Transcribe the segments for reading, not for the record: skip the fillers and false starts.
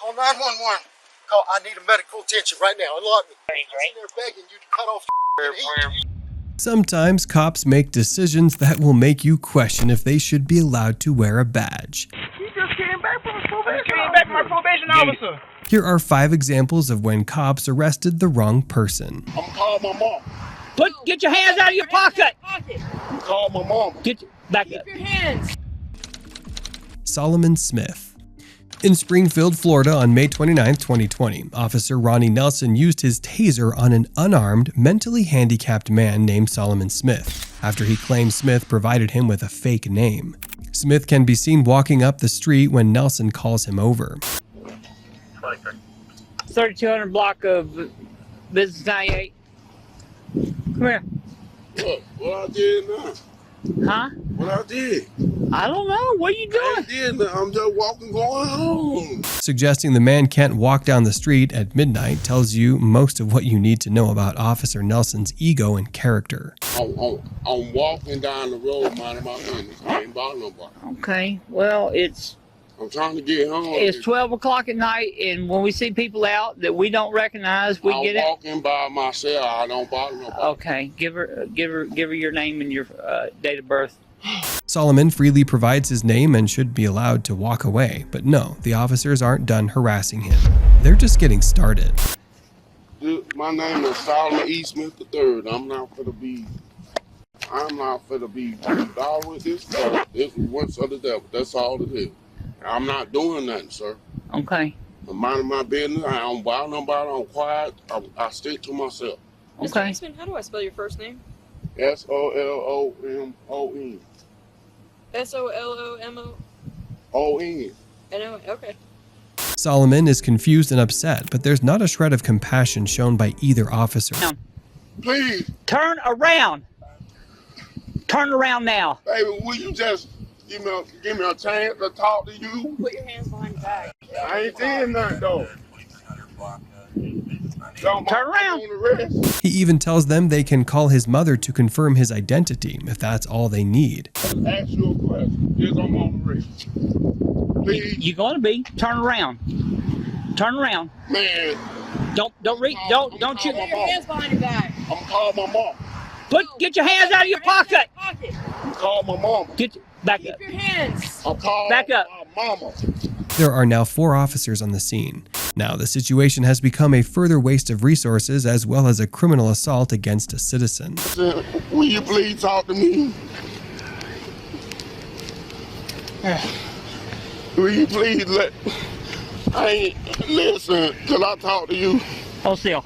Call 911. Call, I need a medical attention right now. Unlock me. I'm sitting there begging you to cut off and eat. Sometimes cops make decisions that will make you question if they should be allowed to wear a badge. He just came back from his probation. Came back from my probation officer. Here are 5 examples of when cops arrested the wrong person. I'm calling my mom. Get your hands out of your pocket. I'm calling my mom. Back Keep up. your hands. Solomon Smith. In Springfield, Florida on May 29, 2020, Officer Ronnie Nelson used his taser on an unarmed, mentally handicapped man named Solomon Smith, after he claimed Smith provided him with a fake name. Smith can be seen walking up the street when Nelson calls him over. 3200 block of Business 98. Come here. What I did now? Huh? What I did? I don't know. What are you I doing? did. I'm just walking, going home. Suggesting the man can't walk down the street at midnight tells you most of what you need to know about Officer Nelson's ego and character. I'm walking down the road, minding my business. I ain't bothering nobody. Okay. Well, I'm trying to get home. it's 12 o'clock at night, and when we see people out that we don't recognize, we get I'm it. walking by myself. I don't bother nobody. Okay. Give her your name and your date of birth. Solomon freely provides his name and should be allowed to walk away, but no, the officers aren't done harassing him. They're just getting started. Dude, my name is Solomon E. Smith III. I'm not finna be dog with this stuff. This is once of the devil. That's all it is. I'm not doing nothing, sir. Okay. I'm minding my business. I don't bother nobody. I'm quiet. I stick to myself. Mr. Okay. Eastman, how do I spell your first name? SOLOMON. SOLOMO. ON. I know. Okay. Solomon is confused and upset, but there's not a shred of compassion shown by either officer. Please, Turn around. Turn around now. baby, will you just give me a chance to talk to you? Put your hands behind your back. I ain't saying nothing though. Turn around. He even tells them they can call his mother to confirm his identity if that's all they need. Ask you a question. Yes, I'm on the rest. Please, You're going to be. Turn around. Turn around. man. Don't you. Put your hands behind your back. I'm calling my mom. Get your hands out of your pocket. I'm calling my mama. Back Keep up. your hands. I'm calling Back up. my mama. There are now 4 officers on the scene. Now, the situation has become a further waste of resources as well as a criminal assault against a citizen. Will you please talk to me? Will you please listen till I talk to you? Hold still.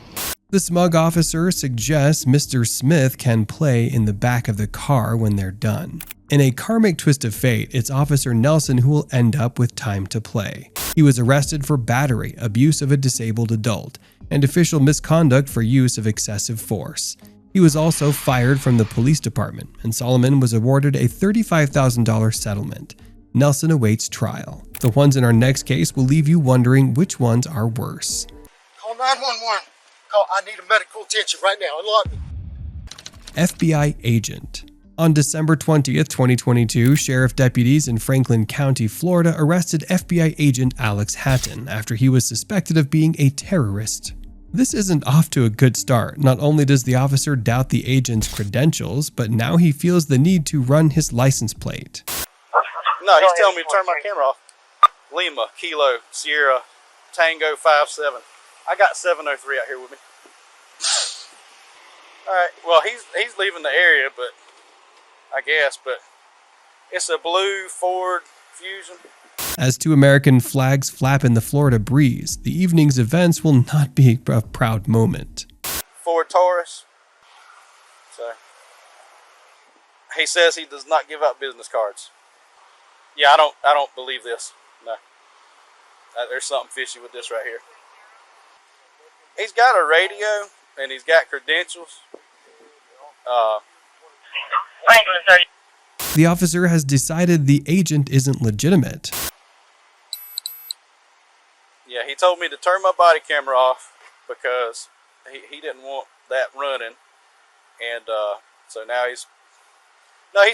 The smug officer suggests Mr. Smith can play in the back of the car when they're done. In a karmic twist of fate, it's Officer Nelson who will end up with time to play. He was arrested for battery, abuse of a disabled adult, and official misconduct for use of excessive force. He was also fired from the police department, and Solomon was awarded a $35,000 settlement. Nelson awaits trial. The ones in our next case will leave you wondering which ones are worse. Call 911. Call, I need a medical attention right now. Unlock me. FBI agent. On December 20th, 2022, sheriff deputies in Franklin County, Florida arrested FBI agent Alex Hatton after he was suspected of being a terrorist. This isn't off to a good start. Not only does the officer doubt the agent's credentials, but now he feels the need to run his license plate. No, he's telling me to turn my camera off. Lima, Kilo, Sierra, Tango 57. I got 703 out here with me. All right, well, he's leaving the area, but I guess, but it's a blue Ford Fusion. As 2 American flags flap in the Florida breeze, the evening's events will not be a proud moment. Ford Taurus. So he says he does not give out business cards. Yeah, I don't believe this. No, there's something fishy with this right here. He's got a radio and he's got credentials. The officer has decided the agent isn't legitimate. Yeah, he told me to turn my body camera off because he didn't want that running, and so now he's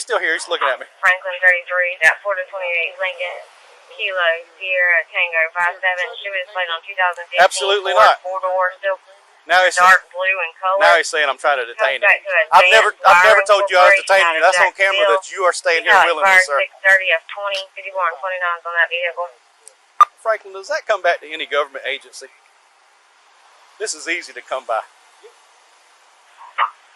still here. He's looking at me. Franklin 33, that 428 Lincoln. Kilo Sierra Tango 57. She was played on 2015. Absolutely not. 4-door, still Now he's dark blue in color. now he's saying I'm trying to detain him. Back to I've never Advanced told you I was Wiring detaining you. That's on camera Jacksonville. that you are staying here Got willingly, expired sir. 630 F20, 51 29s on that vehicle. Franklin, does that come back to any government agency? This is easy to come by.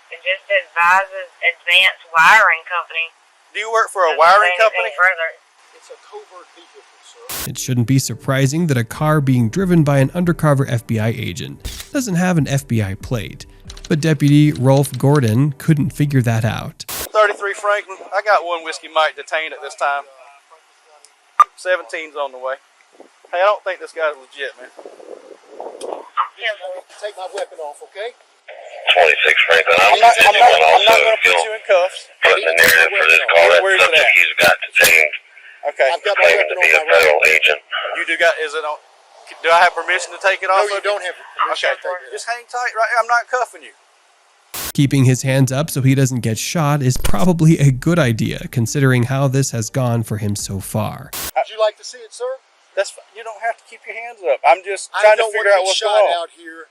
It just advises Advanced Wiring Company. Do you work for a Doesn't wiring say anything company? further. It's a covert vehicle, sir. It shouldn't be surprising that a car being driven by an undercover FBI agent doesn't have an FBI plate. But Deputy Rolf Gordon couldn't figure that out. 33 Franklin. I got one Whiskey Mike detained at this time. 17's on the way. Hey, I don't think this guy's legit, man. Take my weapon off, okay? 26 Franklin. I'm not going to put you in cuffs. Putting the narrative for this call. That Where's it subject at? he's got detained, Okay. I've got my claiming weapon to be a on my federal right. agent. You do got, is it on, do I have permission to take it off? No, you of don't have permission Okay. to take it. Just hang tight right here. I'm not cuffing you. Keeping his hands up so he doesn't get shot is probably a good idea, considering how this has gone for him so far. Would you like to see it, sir? That's fine. You don't have to keep your hands up. I'm just I trying to don't figure want out to be what's shot going on. out here.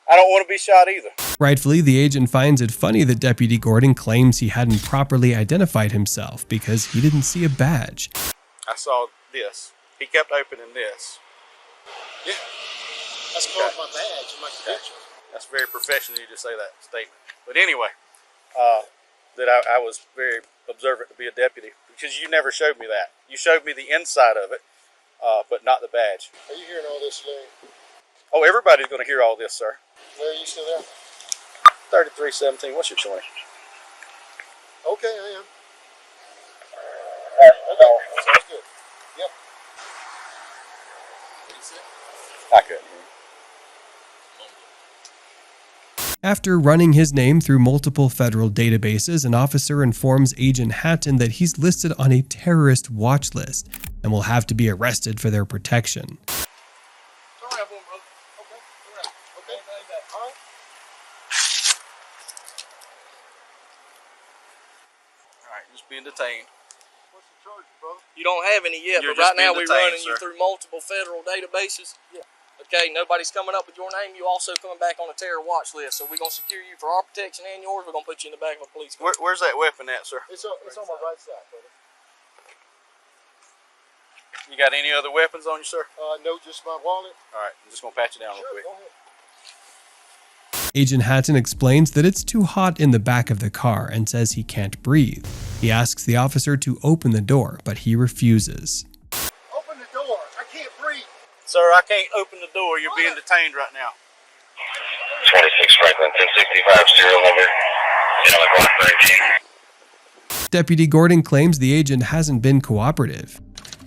I don't want to be shot either. Rightfully, the agent finds it funny that Deputy Gordon claims he hadn't properly identified himself because he didn't see a badge. I saw this. He kept opening this. Yeah. That's called my badge and my credentials. That's very professional you to say that statement. But anyway, that I was very observant to be a deputy because you never showed me that. You showed me the inside of it, but not the badge. Are you hearing all this, Larry? Oh, everybody's going to hear all this, sir. Larry, you still there? 3317, what's your choice? Okay, I am. Okay, sounds good. Yep. What did you say? I couldn't hear you. After running his name through multiple federal databases, an officer informs Agent Hatton that he's listed on a terrorist watch list and will have to be arrested for their protection. Sorry, I'm going, brother. Okay, all right. Okay, all right. All right, just being detained. What's the charge, brother? You don't have any yet, You're but right just being now we're detained, running you sir. through multiple federal databases. Yeah. Okay, nobody's coming up with your name. You also coming back on a terror watch list. So we're going to secure you for our protection and yours. We're going to put you in the back of a police car. Where's that weapon at, sir? It's on my right side, brother. You got any other weapons on you, sir? No, just my wallet. All right, I'm just going to pat you down real Sure, quick. go ahead. Agent Hatton explains that it's too hot in the back of the car and says he can't breathe. He asks the officer to open the door, but he refuses. Open the door. I can't breathe. Sir, I can't open the door. You're being detained right now. 26 Franklin, 1065 serial number. Yellow Block 13. Deputy Gordon claims the agent hasn't been cooperative.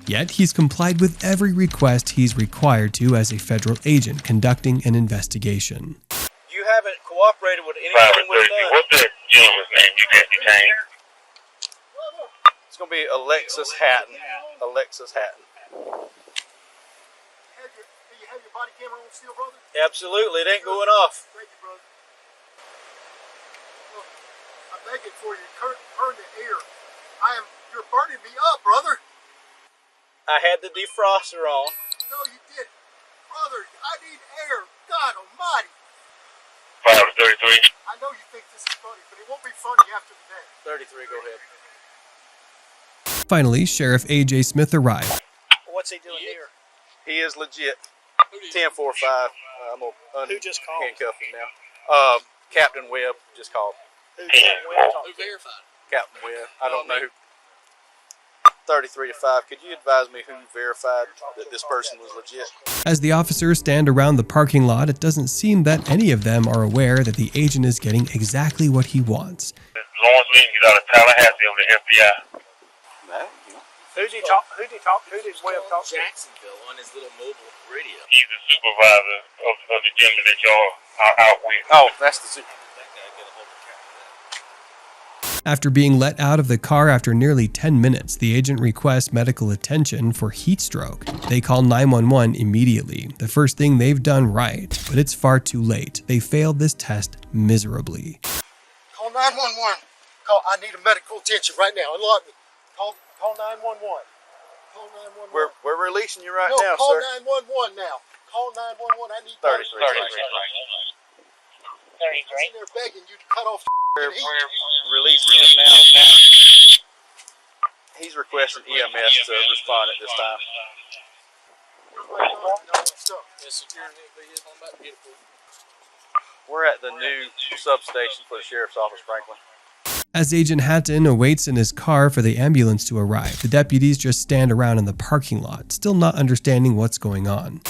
Yet he's complied with every request he's required to as a federal agent conducting an investigation. You haven't cooperated with Private anything we've 30. done. What's that gentleman's name you got detained? It's going to be Alexis Hatton. Alexis Hatton. Do you have your body camera on still, brother? Absolutely, it ain't going off. Thank you, brother. Look, I'm begging for you. Turn the air. You're burning me up, brother. I had the defroster on. No, you didn't. Brother, I need air. God almighty. Private 33. I know you think this is funny, but it won't be funny after today. 33, go ahead. Finally, Sheriff A.J. Smith arrived. What's he doing here? He is legit. 10-4-5. I'm going to Who just called? handcuff him now. Captain Webb just called. Who verified? Captain Webb. I don't know who. 33 to 5. Could you advise me who verified that this person was legit? As the officers stand around the parking lot, it doesn't seem that any of them are aware that the agent is getting exactly what he wants. Lawrence Lee, he's out of Tallahassee of the FBI. Who did Webb talk to? Jacksonville on his little mobile radio. He's the supervisor of the gentleman that y'all are out with. Oh, that's the super. After being let out of the car after nearly 10 minutes, the agent requests medical attention for heat stroke. They call 911 immediately, the first thing they've done right, but it's far too late. They failed this test miserably. Call 911. I need a medical attention right now. Unlock me. Call 911. Call 911. We're releasing you right no, now, call sir. 911 now. Call 911. I need 33. 33. I'm sitting there begging you to cut off We're heat. releasing him now. He's requesting EMS to respond at this time. We're at the new substation for the Sheriff's Office, Franklin. As Agent Hatton awaits in his car for the ambulance to arrive, the deputies just stand around in the parking lot, still not understanding what's going on.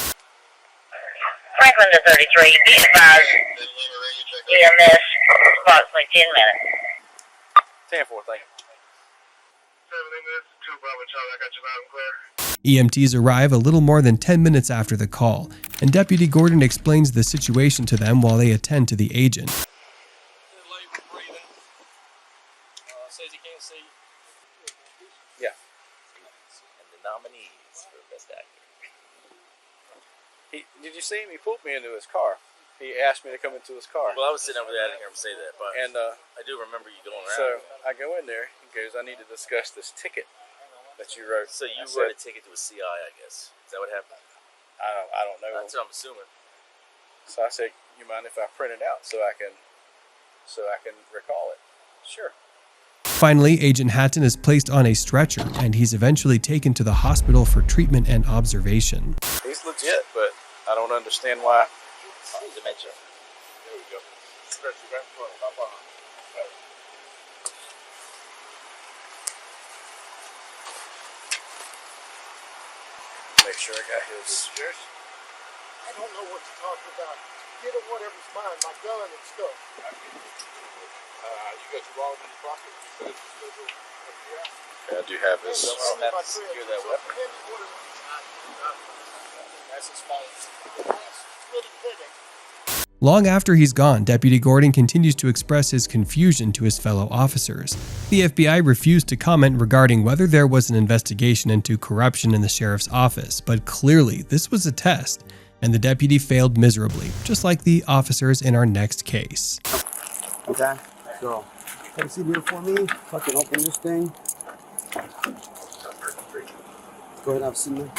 Franklin to 33. Be advised. EMS approximately 10 minutes. 10-4, thank you. EMTs arrive a little more than 10 minutes after the call, and Deputy Gordon explains the situation to them while they attend to the agent. Says he can't see. Yeah. And the nominees for Best Actor. Did you see him? He pulled me into his car. He asked me to come into his car. Well, I was sitting over there. I didn't hear him say that, but And I do remember you going around. so I go in there. He goes, I need to discuss this ticket that you wrote. So you I wrote a said, ticket to a CI, I guess. Is that what happened? I don't know. That's what I'm assuming. So I said, you mind if I print it out so I can recall it? Sure. Finally, Agent Hatton is placed on a stretcher, and he's eventually taken to the hospital for treatment and observation. He's legit, but I don't understand why. Dementia. There we go. Stretch you back in front. Hop on. Make sure I got his. I don't know what you're talking about. Get it whatever's mine, my gun and stuff. You got your wallet in your pocket. You said you still do FBI. I do have his. I'll have to secure that weapon. That's his fault. Really fitting. Long after he's gone, Deputy Gordon continues to express his confusion to his fellow officers. The FBI refused to comment regarding whether there was an investigation into corruption in the sheriff's office, but clearly this was a test, and the deputy failed miserably, just like the officers in our next case. Okay, so come see here for me. Fucking open this thing. Go ahead and have a seat here.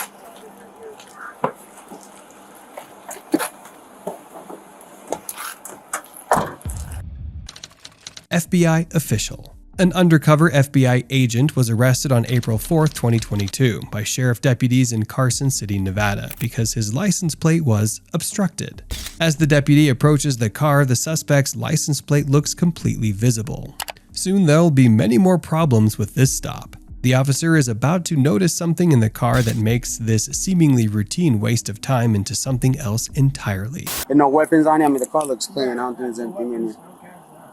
FBI official. An undercover FBI agent was arrested on April 4, 2022 by sheriff deputies in Carson City, Nevada, because his license plate was obstructed. As the deputy approaches the car, the suspect's license plate looks completely visible. Soon there'll be many more problems with this stop. The officer is about to notice something in the car that makes this seemingly routine waste of time into something else entirely. And no weapons on him. I mean, the car looks clean. I don't think there's anything in it.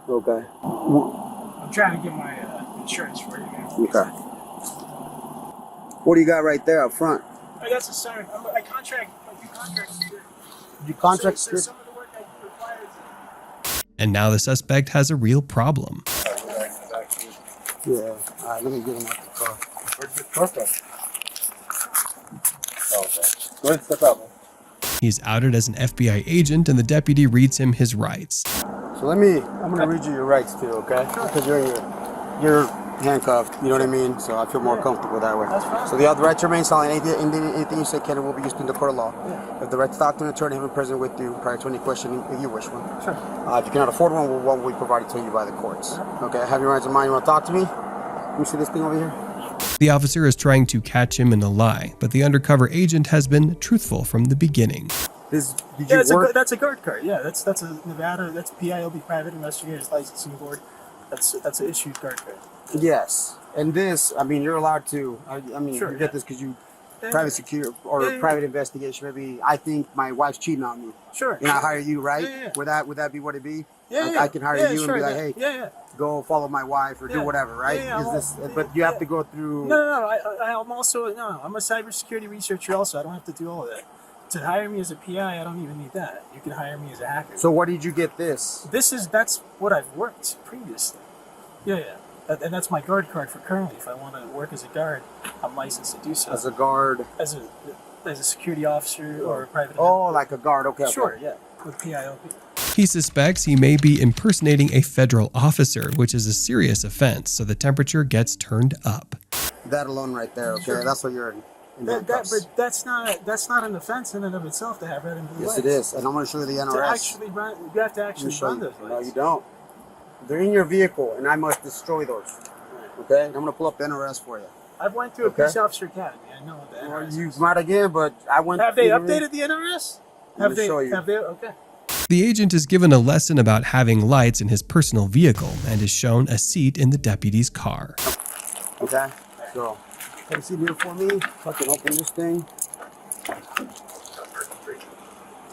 Okay. I'm trying to get my insurance for you, man. Okay. What do you got right there up front? Oh, that's a sign. I contract. I do contracts. You contract so some of the work I require is... And now the suspect has a real problem. Yeah. All right, let me get him out the car. Where's the truck at? Oh, okay. Go ahead, step out, man. He's outed as an FBI agent, and the deputy reads him his rights. So I'm gonna read you your rights too, okay? Because you're handcuffed, you know what I mean? So I feel more comfortable that way. So the right to remain silent, anything you say can and will be used in the court of law. If the right to talk to an attorney have been present with you prior to any questioning, if you wish one. Sure. If you cannot afford one will be provided to you by the courts. Okay, have your rights in mind, you wanna talk to me? Let me see this thing over here. The officer is trying to catch him in a lie, but the undercover agent has been truthful from the beginning. That's a guard card. Yeah, that's a Nevada. That's PIOB, Private Investigators Licensing Board. That's an issued guard card. Yes, and this, I mean, you're allowed to. I mean, Sure, you get this because you private security or private investigation. Maybe I think my wife's cheating on me. Sure. And I hire you, right? Yeah. Would that be what it be? Yeah, I can hire you sure, and be like, hey, go follow my wife or do whatever, right? But you have to go through. No. I'm also I'm a cybersecurity researcher. Also, I don't have to do all of that. To hire me as a PI, I don't even need that. You can hire me as a hacker. So where did you get this? That's what I've worked previously. Yeah. And that's my guard card for currently. If I want to work as a guard, I'm licensed to do so. As a guard? As a security officer or a private. Oh, like a guard. Okay. Sure. Yeah. With PIOP. He suspects he may be impersonating a federal officer, which is a serious offense, so the temperature gets turned up. That alone right there, okay? Sure. That's what you're in. But that's not an offense in and of itself to have red and blue Yes, lights. it is. And I'm going to show you the NRS. To actually run, you have to actually run those lights. No, you don't. They're in your vehicle, and I must destroy those. Okay? I'm going to pull up the NRS for you. I've went through a police officer academy. I know what the NRS is. You might again, but I went. Have they updated the NRS? Have they? Show you. Have they? Okay. The agent is given a lesson about having lights in his personal vehicle and is shown a seat in the deputy's car. Okay, so take a seat here for me. Fucking open this thing.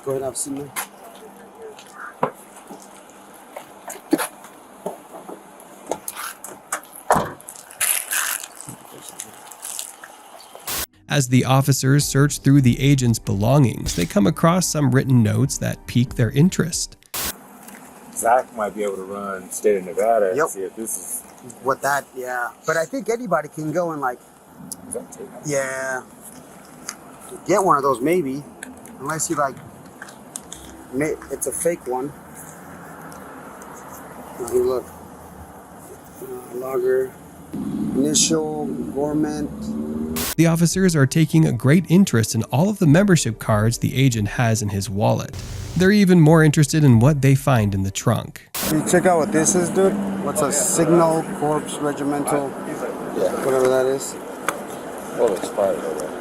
Go ahead and have a seat there. As the officers search through the agent's belongings, they come across some written notes that pique their interest. Zach might be able to run state of Nevada and Yep. see if this is... What that, yeah. But I think anybody can go and like, yeah, get one of those maybe, unless you like, it's a fake one. Here, look, logger, initial, government. The officers are taking a great interest in all of the membership cards the agent has in his wallet. They're even more interested in what they find in the trunk. Can you check out what this is, dude? What's a Signal Corps Regimental? Yeah. Whatever that is. Well, it's expired already.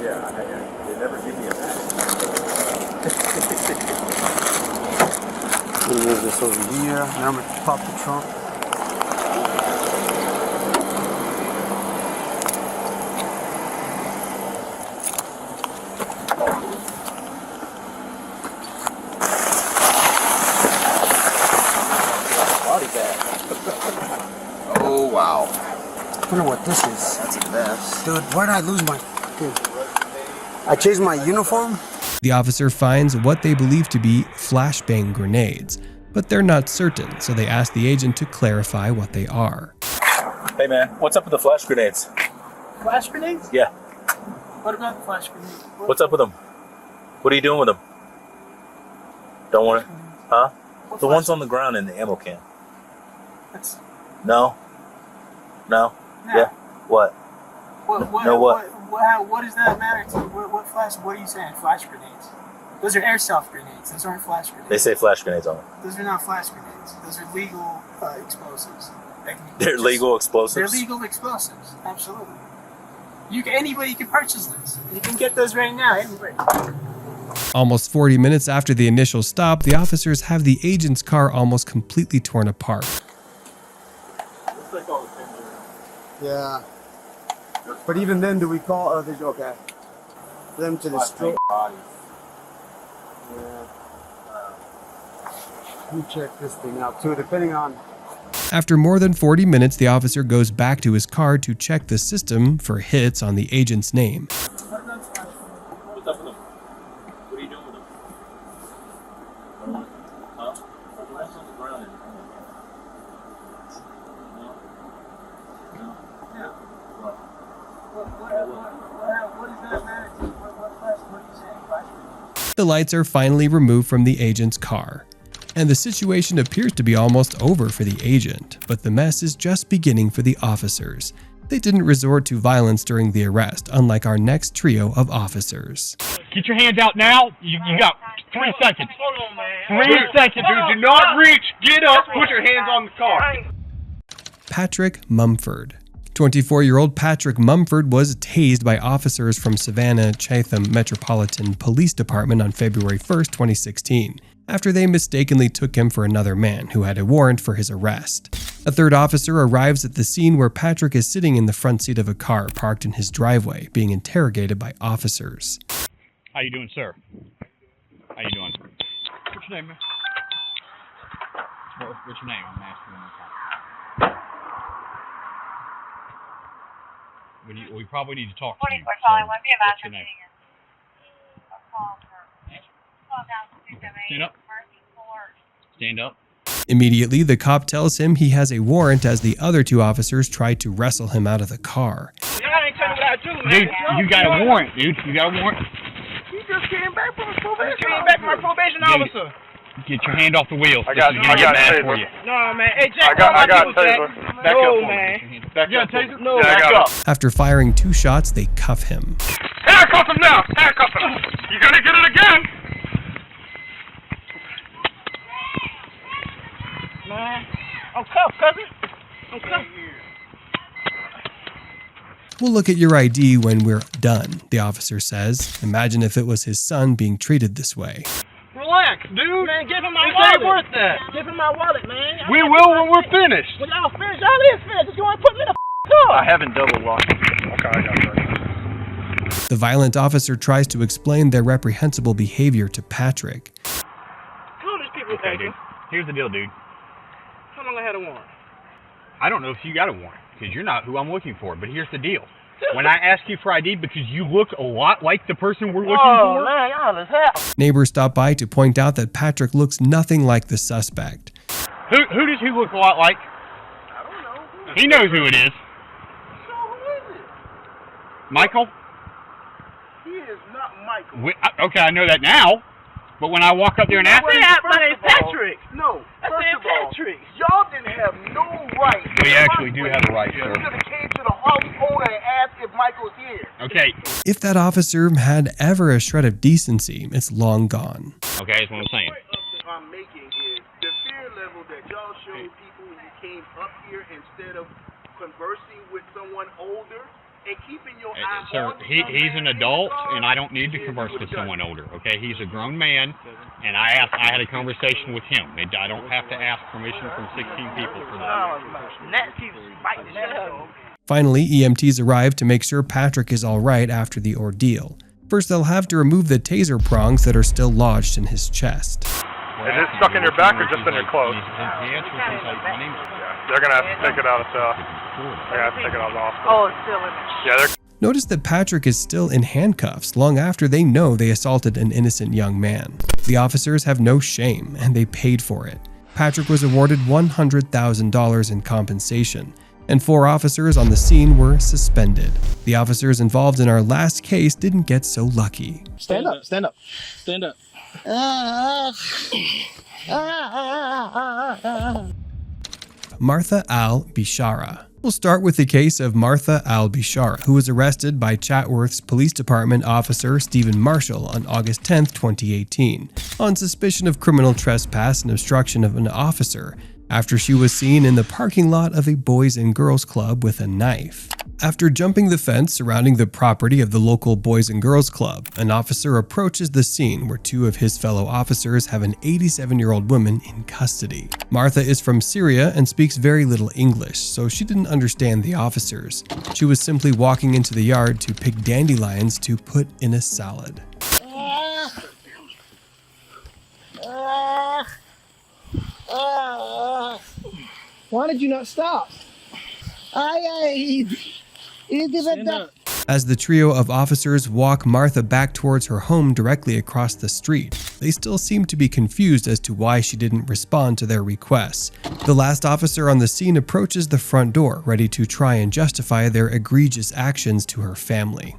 Yeah, they never give me a match. Move this over here. Now I'm gonna pop the trunk. Oh, wow. I wonder what this is. That's a mess. Dude, where did I lose my... Dude. I changed my uniform? The officer finds what they believe to be flashbang grenades, but they're not certain, so they ask the agent to clarify what they are. Hey man, what's up with the flash grenades? Flash grenades? Yeah. What about the flash grenades? What's up with them? What are you doing with them? Don't want it? Huh? The ones on the ground in the ammo can. That's... No? No? Yeah. What? What does that matter to you? What are you saying? Flash grenades? Those are airsoft grenades. Those aren't flash grenades. They say flash grenades on them. Those are not flash grenades. Those are legal explosives. They're legal explosives? They're legal explosives. Absolutely. Anybody can purchase this. You can get those right now. Anybody. Almost 40 minutes after the initial stop, the officers have the agent's car almost completely torn apart. Yeah. But even then, do we call others? Okay. For them to destroy. Yeah. Let me check this thing out too, depending on. After more than 40 minutes, the officer goes back to his car to check the system for hits on the agent's name. What's up with them? What are you doing with them? Huh? The ones on the ground in the ammo can. No? Yeah. What? What does that matter to you? What are you saying? Flash grenades? The lights are finally removed from the agent's car, and the situation appears to be almost over for the agent, but the mess is just beginning for the officers. They didn't resort to violence during the arrest, unlike our next trio of officers. Get your hands out now. You got 3 seconds. 3 seconds. Do not reach. Get up. Put your hands on the car. Patrick Mumford. 24-year-old Patrick Mumford was tased by officers from Savannah Chatham Metropolitan Police Department on February 1st, 2016, after they mistakenly took him for another man who had a warrant for his arrest. A third officer arrives at the scene where Patrick is sitting in the front seat of a car parked in his driveway, being interrogated by officers. How you doing, sir? How you doing? What's your name, man? What's your name? I'm asking one more time. We probably need to talk to you. So what's your name? Stand up. Stand up. Immediately, the cop tells him he has a warrant as the other 2 officers try to wrestle him out of the car. Dude, you got a warrant, dude. You got a warrant. You just came back from a probation. Came back from a probation officer. Get your hand off the wheel. I got taser. For you. No, man. Hey, Jack, I got taser. Back up, man. Back up. Taser? No, yeah, back up. After firing 2 shots, they cuff him. Handcuff him now. Handcuff him. You're gonna get it again. Man, I'm cuffed, cousin. I'm cuffed. We'll look at your ID when we're done, the officer says. Imagine if it was his son being treated this way. Relax, dude. Man, give him my this wallet. Ain't worth that. Give him my wallet, man. We will when we're finished. When y'all finished, y'all is finished. Just go and put me in the car. I haven't double locked. Okay, I got that. The violent officer tries to explain their reprehensible behavior to Patrick. Who are these people? Okay, dude. Here's the deal, dude. How long I had a warrant? I don't know if you got a warrant, because you're not who I'm looking for, but here's the deal. When I ask you for ID because you look a lot like the person we're looking for. Oh, man, y'all is hell. Neighbors stop by to point out that Patrick looks nothing like the suspect. Who does he look a lot like? I don't know. He knows who it is. So who is it? Michael? He is not Michael. Okay, I know that now. But when I walk up there and ask him... My name's Patrick. No, first of all, y'all didn't have no right. We actually do have a right, sir. You should have came to the house owner and asked if Michael's here. Okay. If that officer had ever a shred of decency, it's long gone. Okay, that's what I'm saying. The point I'm making is the fear level that y'all showed people when you came up here instead of conversing with someone older and keeping your eye Sir, on he's an adult, and I don't need to converse with someone older, okay? He's a grown man, and I had a conversation with him. I don't have to ask permission from 16 people for that. Finally, EMTs arrive to make sure Patrick is all right after the ordeal. First, they'll have to remove the taser prongs that are still lodged in his chest. Is it stuck in your back or just in your clothes? They're going to have to take it out of the hospital. Oh, it's still in there. Yeah, Notice that Patrick is still in handcuffs long after they know they assaulted an innocent young man. The officers have no shame, and they paid for it. Patrick was awarded $100,000 in compensation, and 4 officers on the scene were suspended. The officers involved in our last case didn't get so lucky. Stand up, stand up, stand up. Martha Al-Bishara. We'll start with the case of Martha Al-Bishara, who was arrested by Chatsworth's Police Department officer Stephen Marshall on August 10, 2018, on suspicion of criminal trespass and obstruction of an officer after she was seen in the parking lot of a Boys and Girls Club with a knife. After jumping the fence surrounding the property of the local Boys and Girls Club, an officer approaches the scene where 2 of his fellow officers have an 87-year-old woman in custody. Martha is from Syria and speaks very little English, so she didn't understand the officers. She was simply walking into the yard to pick dandelions to put in a salad. Why did you not stop? As the trio of officers walk Martha back towards her home directly across the street, they still seem to be confused as to why she didn't respond to their requests. The last officer on the scene approaches the front door, ready to try and justify their egregious actions to her family.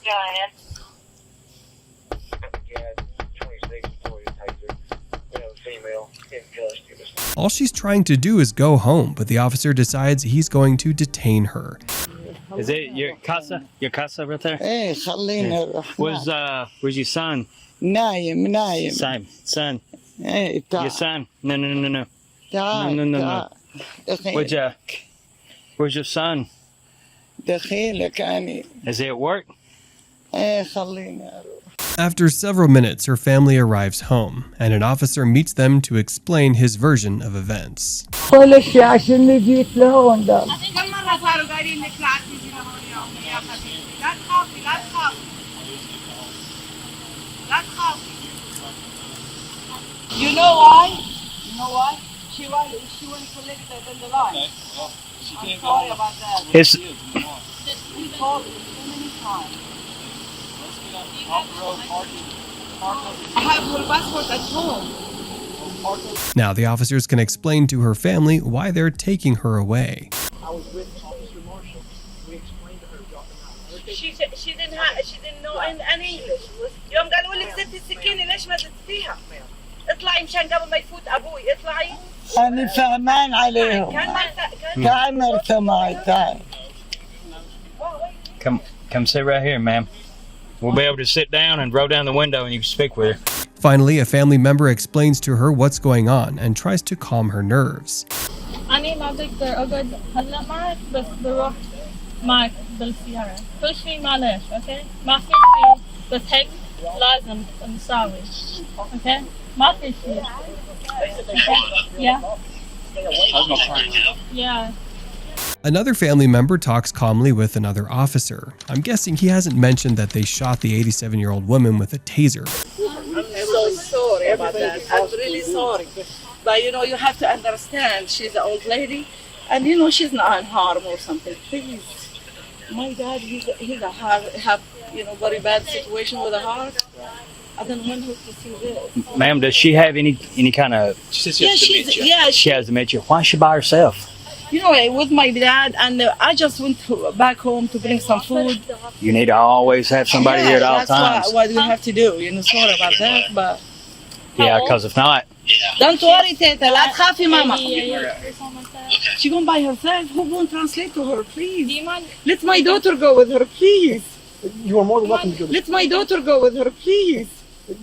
Go ahead. All she's trying to do is go home, but the officer decides he's going to detain her. Is it your casa? Your casa right there? Hey, Where's your son? Naim. Son. Hey, your son. No. No. Where's your son? Is he at work? After several minutes, her family arrives home, and an officer meets them to explain his version of events. You know why? She went to live in the line. I'm sorry about that. We called you so many times. I have her passport at home. Now the officers can explain to her family why they're taking her away. I was with Officer Marshall. She didn't know any English. يوم قالوا لك زدتي السكينة ليش ما زدتيها؟ اطلعي مشان قبل ما يفوت أبوي اطلعي. أنا فهمان عليهم. تعال مركب معي تعال. Come sit right here, ma'am. We'll be able to sit down and roll down the window and you can speak with her. Finally, a family member explains to her what's going on and tries to calm her nerves. أنا ما بقدر أقعد هلا معك بس بروح معك بالسيارة. كل شيء معلش، أوكي؟ ما في شيء بس هيك لازم نساوي، أوكي؟ ما في شيء. Yeah. Yeah. Another family member talks calmly with another officer. I'm guessing he hasn't mentioned that they shot the 87-year-old woman with a taser. I'm so sorry about that. I'm really sorry. But you know, you have to understand, she's an old lady, and you know, she's not in harm or something. Please. My God, he's a heart, have, you know, very bad situation with a heart. I don't want her to see this. Ma'am, does she have any kind of... She has dementia. Why is she by herself? You know, with my dad, and I just went back home to bring some food. You need to always have somebody here at all times. That's what we have to do. You know, sorry about that, but... Yeah, because if not... Don't worry, Teta. لا تخافي ماما. She gonna by herself. Who gonna translate to her, please? Let my daughter go with her, please. You are more than welcome to go. Let my daughter go with her, please.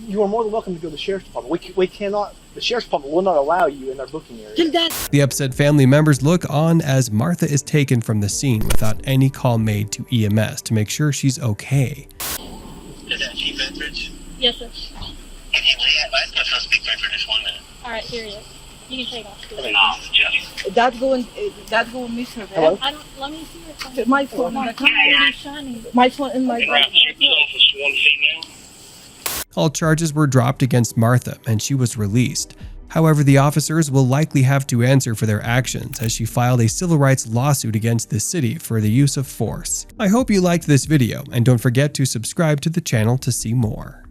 You are more than welcome to go to the sheriff's department. We cannot. The sheriff's department will not allow you in our booking area. The upset family members look on as Martha is taken from the scene without any call made to EMS to make sure she's okay. Is that Chief Etheridge? Yes, sir. Can you lay at my supposed to speak for just 1 minute? All right, here he is. You can take off. That going miss her. Hello? I don't. Let me see your phone. My phone. My phone in my bag. All charges were dropped against Martha and she was released. However, the officers will likely have to answer for their actions as she filed a civil rights lawsuit against the city for the use of force. I hope you liked this video and don't forget to subscribe to the channel to see more.